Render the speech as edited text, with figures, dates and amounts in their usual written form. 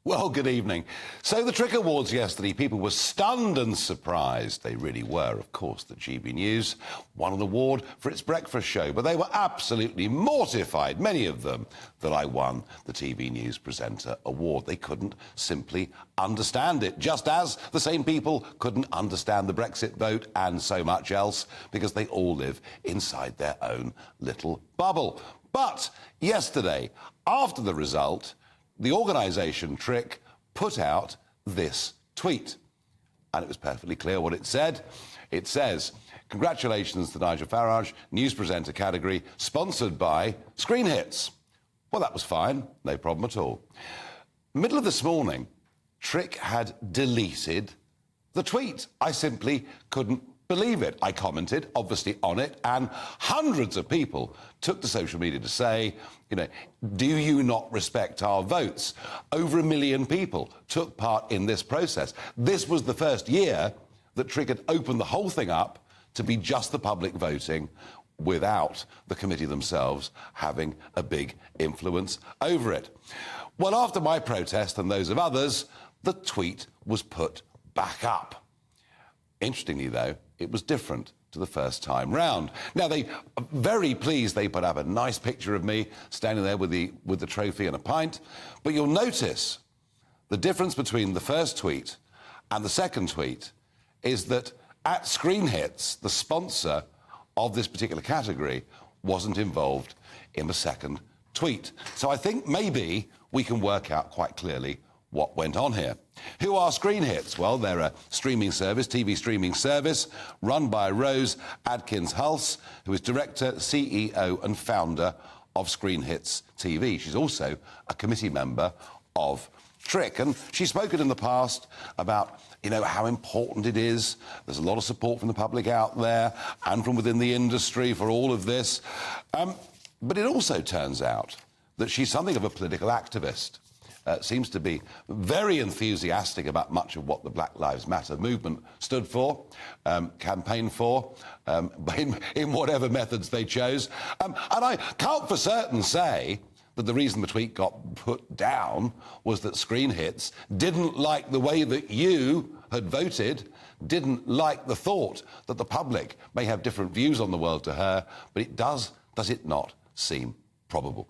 Well, good evening. So the TRIC Awards yesterday, people were stunned and surprised. They really were, of course. The GB News won an award for its breakfast show, but they were absolutely mortified, many of them, that I won the TV News Presenter Award. They couldn't simply understand it, just as the same people couldn't understand the Brexit vote and so much else, because they all live inside their own little bubble. But yesterday, after the result, the organisation TRIC put out this tweet. And it was perfectly clear what it said. It says, "Congratulations to Nigel Farage, news presenter category, sponsored by Screen Hits." Well, that was fine, no problem at all. Middle of this morning, TRIC had deleted the tweet. I simply couldn't believe it. I commented, obviously, on it, and hundreds of people took to social media to say, do you not respect our votes? Over 1 million people took part in this process. This was the first year that TRIC had opened the whole thing up to be just the public voting without the committee themselves having a big influence over it. Well, after my protest and those of others, the tweet was put back up. Interestingly, though, it was different to the first time round. Now, they are very pleased they put up a nice picture of me standing there with the trophy and a pint. But you'll notice the difference between the first tweet and the second tweet is that at Screen Hits, the sponsor of this particular category wasn't involved in the second tweet. So I think maybe we can work out quite clearly what went on here. Who are Screen Hits? Well, they're a streaming service, TV streaming service, run by Rose Adkins-Hulse, who is director, CEO and founder of Screen Hits TV. She's also a committee member of TRIC, and she's spoken in the past about, how important it is. There's a lot of support from the public out there and from within the industry for all of this. But it also turns out that she's something of a political activist. Seems to be very enthusiastic about much of what the Black Lives Matter movement stood for, campaigned for, in whatever methods they chose. And I can't for certain say that the reason the tweet got put down was that Screen Hits didn't like the way that you had voted, didn't like the thought that the public may have different views on the world to her, but it does it not seem probable?